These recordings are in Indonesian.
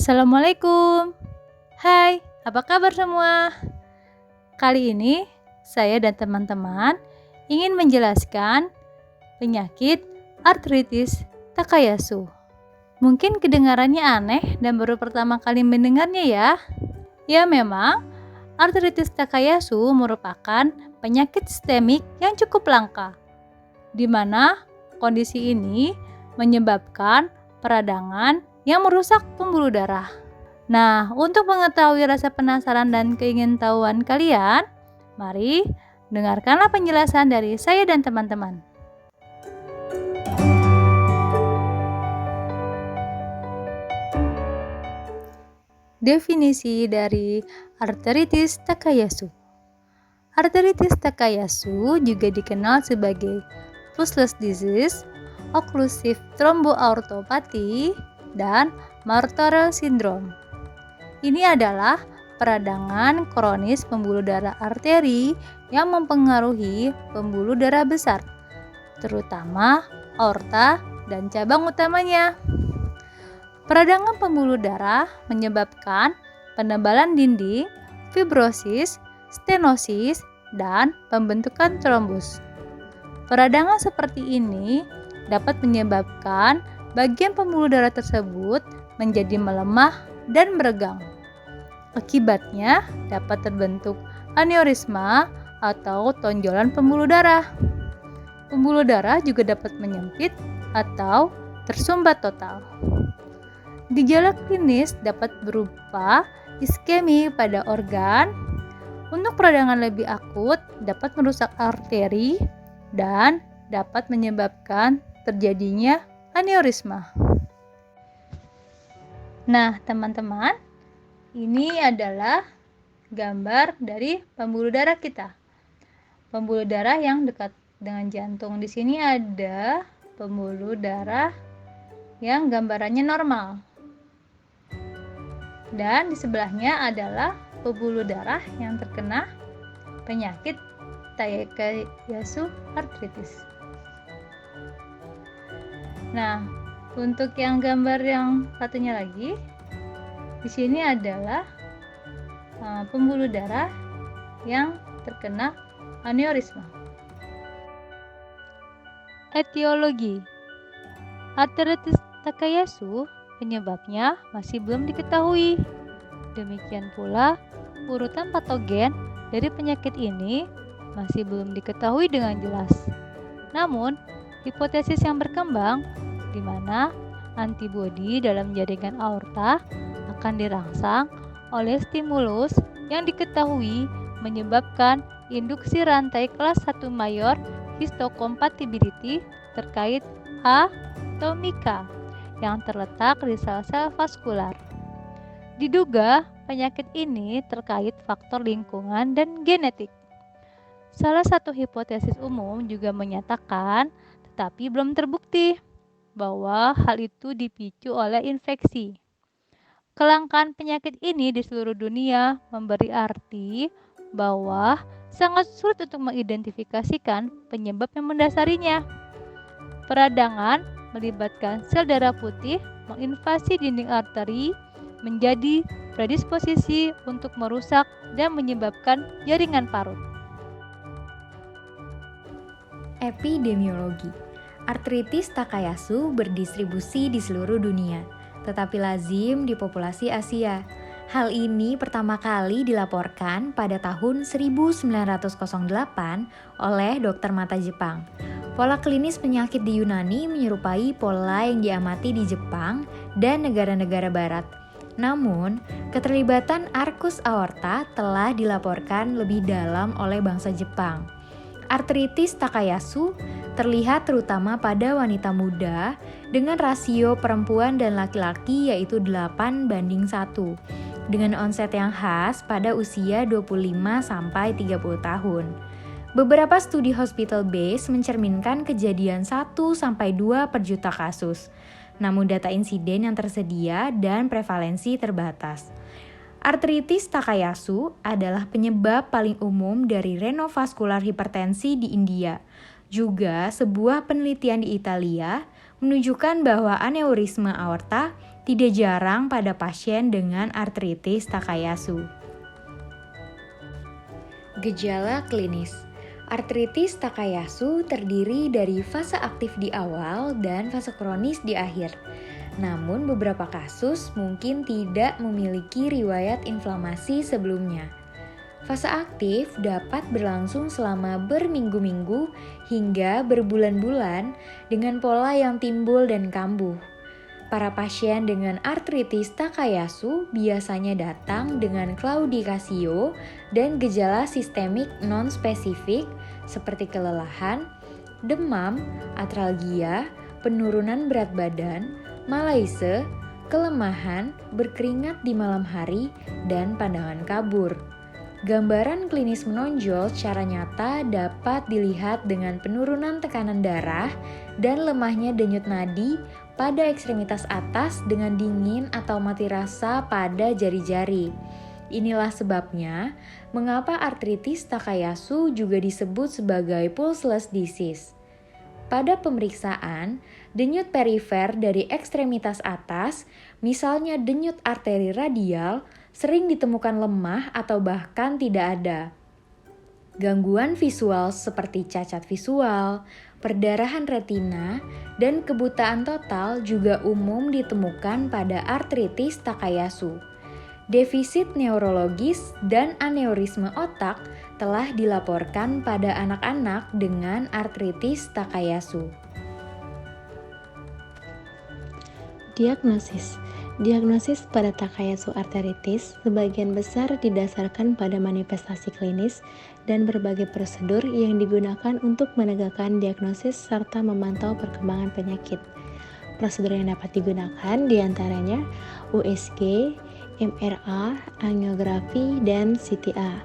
Assalamualaikum. Hai, apa kabar semua? Kali ini saya dan teman-teman ingin menjelaskan penyakit artritis Takayasu. Mungkin kedengarannya aneh dan baru pertama kali mendengarnya ya. Ya memang, artritis Takayasu merupakan penyakit sistemik yang cukup langka, di mana kondisi ini menyebabkan peradangan yang merusak pembuluh darah. Nah, untuk mengetahui rasa penasaran dan keingintahuan kalian, mari dengarkanlah penjelasan dari saya dan teman-teman. Definisi dari arteritis Takayasu. Arteritis Takayasu juga dikenal sebagai Pushless disease, occlusive thromboaortopathy, dan Martorell syndrome. Ini adalah peradangan kronis pembuluh darah arteri yang mempengaruhi pembuluh darah besar, terutama aorta dan cabang utamanya. Peradangan pembuluh darah menyebabkan penebalan dinding, fibrosis, stenosis, dan pembentukan trombus. Peradangan seperti ini dapat menyebabkan bagian pembuluh darah tersebut menjadi melemah dan meregang. Akibatnya dapat terbentuk aneurisma atau tonjolan pembuluh darah. Pembuluh darah juga dapat menyempit atau tersumbat total. Gejala klinis dapat berupa iskemi pada organ. Untuk peradangan lebih akut dapat merusak arteri dan dapat menyebabkan terjadinya aneurisma. Nah, teman-teman, ini adalah gambar dari pembuluh darah kita. Pembuluh darah yang dekat dengan jantung. Di sini ada pembuluh darah yang gambarannya normal. Dan di sebelahnya adalah pembuluh darah yang terkena penyakit Takayasu artritis. Nah, untuk yang gambar yang satunya lagi, di sini adalah pembuluh darah yang terkena aneurisma. Etiologi arteritis Takayasu penyebabnya masih belum diketahui. Demikian pula urutan patogen dari penyakit ini masih belum diketahui dengan jelas. Namun, hipotesis yang berkembang di mana antibodi dalam jaringan aorta akan dirangsang oleh stimulus yang diketahui menyebabkan induksi rantai kelas 1 mayor histocompatibility terkait H atau MICA yang terletak di sel-sel vaskular. Diduga penyakit ini terkait faktor lingkungan dan genetik. Salah satu hipotesis umum juga menyatakan, tetapi belum terbukti, bahwa hal itu dipicu oleh infeksi. Kelangkaan penyakit ini di seluruh dunia memberi arti bahwa sangat sulit untuk mengidentifikasikan penyebab yang mendasarinya. Peradangan melibatkan sel darah putih menginvasi dinding arteri menjadi predisposisi untuk merusak dan menyebabkan jaringan parut. Epidemiologi. Artritis Takayasu berdistribusi di seluruh dunia, tetapi lazim di populasi Asia. Hal ini pertama kali dilaporkan pada tahun 1908 oleh dokter mata Jepang. Pola klinis penyakit di Yunani menyerupai pola yang diamati di Jepang dan negara-negara barat. Namun, keterlibatan arkus aorta telah dilaporkan lebih dalam oleh bangsa Jepang. Artritis Takayasu terlihat terutama pada wanita muda dengan rasio perempuan dan laki-laki yaitu 8:1 dengan onset yang khas pada usia 25-30 tahun. Beberapa studi hospital base mencerminkan kejadian 1-2 per juta kasus, namun data insiden yang tersedia dan prevalensi terbatas. Artritis Takayasu adalah penyebab paling umum dari renovaskular hipertensi di India. Juga sebuah penelitian di Italia menunjukkan bahwa aneurisma aorta tidak jarang pada pasien dengan artritis Takayasu. Gejala klinis. Artritis Takayasu terdiri dari fase aktif di awal dan fase kronis di akhir. Namun beberapa kasus mungkin tidak memiliki riwayat inflamasi sebelumnya. Fase aktif dapat berlangsung selama berminggu-minggu hingga berbulan-bulan dengan pola yang timbul dan kambuh. Para pasien dengan artritis Takayasu biasanya datang dengan claudicatio dan gejala sistemik non-spesifik seperti kelelahan, demam, atralgia, penurunan berat badan, malaise, kelemahan, berkeringat di malam hari, dan pandangan kabur. Gambaran klinis menonjol secara nyata dapat dilihat dengan penurunan tekanan darah dan lemahnya denyut nadi pada ekstremitas atas dengan dingin atau mati rasa pada jari-jari. Inilah sebabnya mengapa artritis Takayasu juga disebut sebagai pulseless disease. Pada pemeriksaan, denyut perifer dari ekstremitas atas, misalnya denyut arteri radial, sering ditemukan lemah atau bahkan tidak ada. Gangguan visual seperti cacat visual, perdarahan retina, dan kebutaan total juga umum ditemukan pada artritis Takayasu. Defisit neurologis dan aneurisme otak telah dilaporkan pada anak-anak dengan artritis Takayasu. Diagnosis pada Takayasu arteritis sebagian besar didasarkan pada manifestasi klinis dan berbagai prosedur yang digunakan untuk menegakkan diagnosis serta memantau perkembangan penyakit. Prosedur yang dapat digunakan diantaranya USG, MRA, angiografi, dan CTA.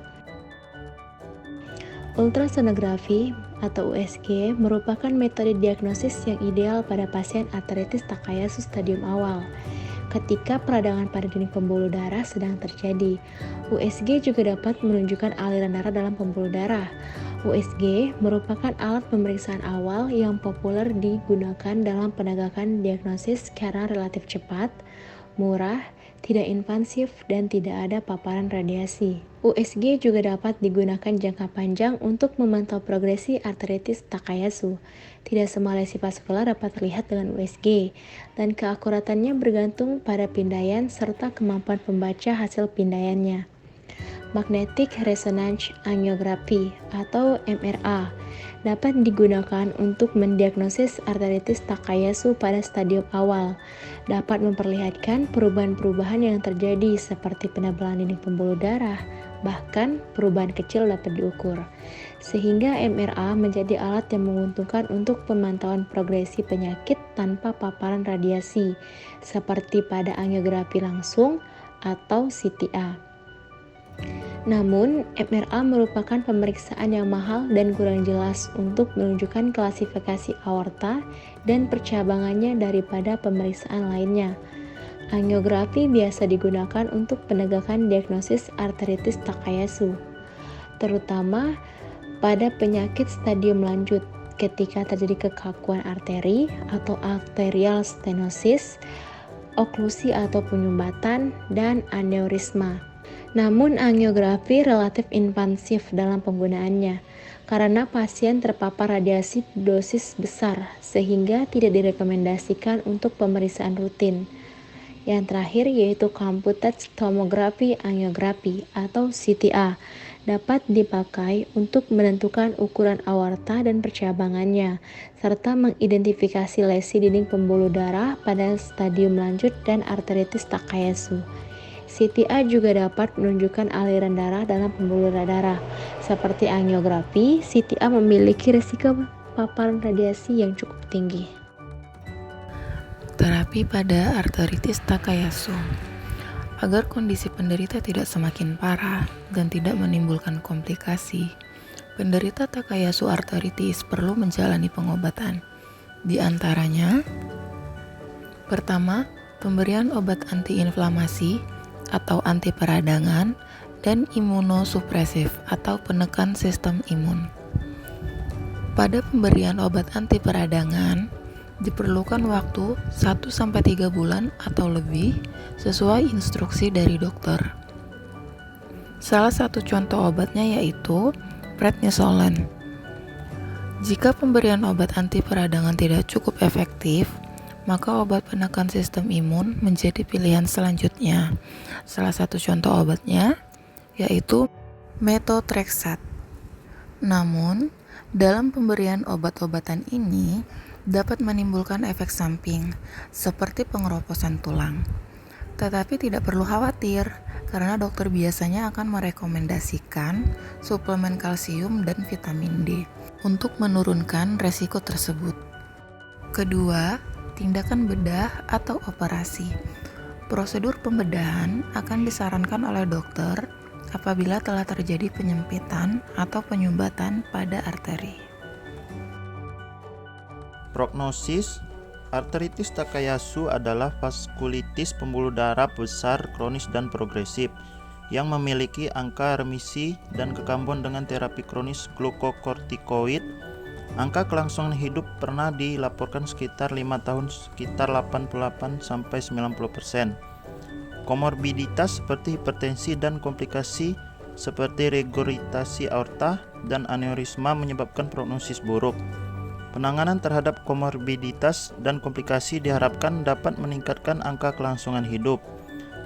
Ultrasonografi atau USG merupakan metode diagnosis yang ideal pada pasien arteritis Takayasu stadium awal. Ketika peradangan pada dinding pembuluh darah sedang terjadi, USG juga dapat menunjukkan aliran darah dalam pembuluh darah. USG merupakan alat pemeriksaan awal yang populer digunakan dalam penegakan diagnosis karena relatif cepat, murah, tidak invasif, dan tidak ada paparan radiasi. USG juga dapat digunakan jangka panjang untuk memantau progresi arteritis Takayasu. Tidak semua lesi vaskular dapat terlihat dengan USG, dan keakuratannya bergantung pada pindaian serta kemampuan pembaca hasil pindaiannya. Magnetic Resonance Angiography atau MRA dapat digunakan untuk mendiagnosis arteritis Takayasu pada stadium awal. Dapat memperlihatkan perubahan-perubahan yang terjadi seperti penebalan dinding pembuluh darah, bahkan perubahan kecil dapat diukur. Sehingga MRA menjadi alat yang menguntungkan untuk pemantauan progresi penyakit tanpa paparan radiasi, seperti pada angiografi langsung atau CTA. Namun, MRA merupakan pemeriksaan yang mahal dan kurang jelas untuk menunjukkan klasifikasi aorta dan percabangannya daripada pemeriksaan lainnya. Angiografi biasa digunakan untuk penegakan diagnosis arteritis Takayasu, terutama pada penyakit stadium lanjut ketika terjadi kekakuan arteri atau arterial stenosis, oklusi atau penyumbatan, dan aneurisma. Namun angiografi relatif invasif dalam penggunaannya karena pasien terpapar radiasi dosis besar sehingga tidak direkomendasikan untuk pemeriksaan rutin. Yang terakhir yaitu computed tomography angiografi atau CTA dapat dipakai untuk menentukan ukuran aorta dan percabangannya serta mengidentifikasi lesi dinding pembuluh darah pada stadium lanjut dan arteritis Takayasu. CTA juga dapat menunjukkan aliran darah dalam pembuluh darah. Seperti angiografi, CTA memiliki risiko paparan radiasi yang cukup tinggi. Terapi pada arteritis Takayasu. Agar kondisi penderita tidak semakin parah dan tidak menimbulkan komplikasi, penderita Takayasu arteritis perlu menjalani pengobatan. Di antaranya, pertama, pemberian obat antiinflamasi atau anti peradangan dan imunosupresif atau penekan sistem imun. Pada pemberian obat anti peradangan, Diperlukan waktu 1-3 bulan atau lebih sesuai instruksi dari dokter. Salah satu contoh obatnya yaitu prednisolon. Jika pemberian obat anti peradangan tidak cukup efektif, maka obat penekan sistem imun menjadi pilihan selanjutnya. Salah satu contoh obatnya yaitu methotrexate. Namun, dalam pemberian obat-obatan ini dapat menimbulkan efek samping seperti pengeroposan tulang. Tetapi tidak perlu khawatir karena dokter biasanya akan merekomendasikan suplemen kalsium dan vitamin D untuk menurunkan resiko tersebut. Kedua, tindakan bedah atau operasi. Prosedur pembedahan akan disarankan oleh dokter apabila telah terjadi penyempitan atau penyumbatan pada arteri. Prognosis arteritis Takayasu adalah vaskulitis pembuluh darah besar kronis dan progresif yang memiliki angka remisi dan kekambuhan dengan terapi kronis glukokortikoid. Angka kelangsungan hidup pernah dilaporkan sekitar 5 tahun sekitar 88-90%. Komorbiditas seperti hipertensi dan komplikasi seperti regurgitasi aorta dan aneurisma menyebabkan prognosis buruk. Penanganan terhadap komorbiditas dan komplikasi diharapkan dapat meningkatkan angka kelangsungan hidup.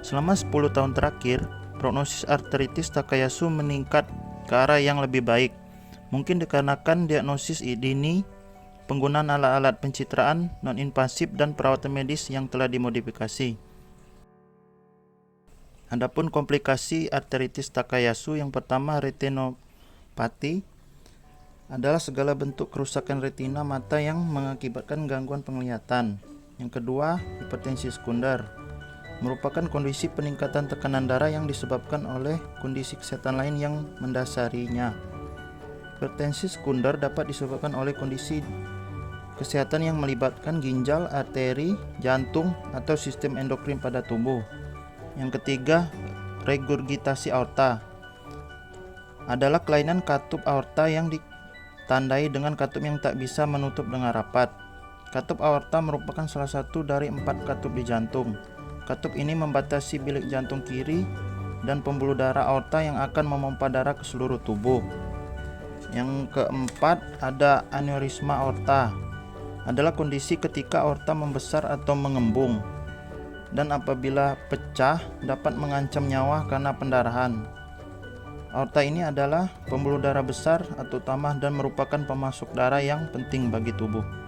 Selama 10 tahun terakhir, prognosis arteritis Takayasu meningkat ke arah yang lebih baik. Mungkin dikarenakan diagnosis dini, penggunaan alat-alat pencitraan non-invasif dan perawatan medis yang telah dimodifikasi. Adapun komplikasi arteritis Takayasu, yang pertama retinopati adalah segala bentuk kerusakan retina mata yang mengakibatkan gangguan penglihatan. Yang kedua, hipertensi sekunder merupakan kondisi peningkatan tekanan darah yang disebabkan oleh kondisi kesehatan lain yang mendasarinya. Hipertensi sekunder dapat disebabkan oleh kondisi kesehatan yang melibatkan ginjal, arteri, jantung, atau sistem endokrin pada tubuh. Yang ketiga, regurgitasi aorta adalah kelainan katup aorta yang ditandai dengan katup yang tak bisa menutup dengan rapat. Katup aorta merupakan salah satu dari 4 katup di jantung. Katup ini membatasi bilik jantung kiri dan pembuluh darah aorta yang akan memompa darah ke seluruh tubuh. Yang keempat, ada aneurisma aorta. Adalah kondisi ketika aorta membesar atau mengembung, dan apabila pecah dapat mengancam nyawa karena pendarahan. Aorta ini adalah pembuluh darah besar atau utama dan merupakan pemasok darah yang penting bagi tubuh.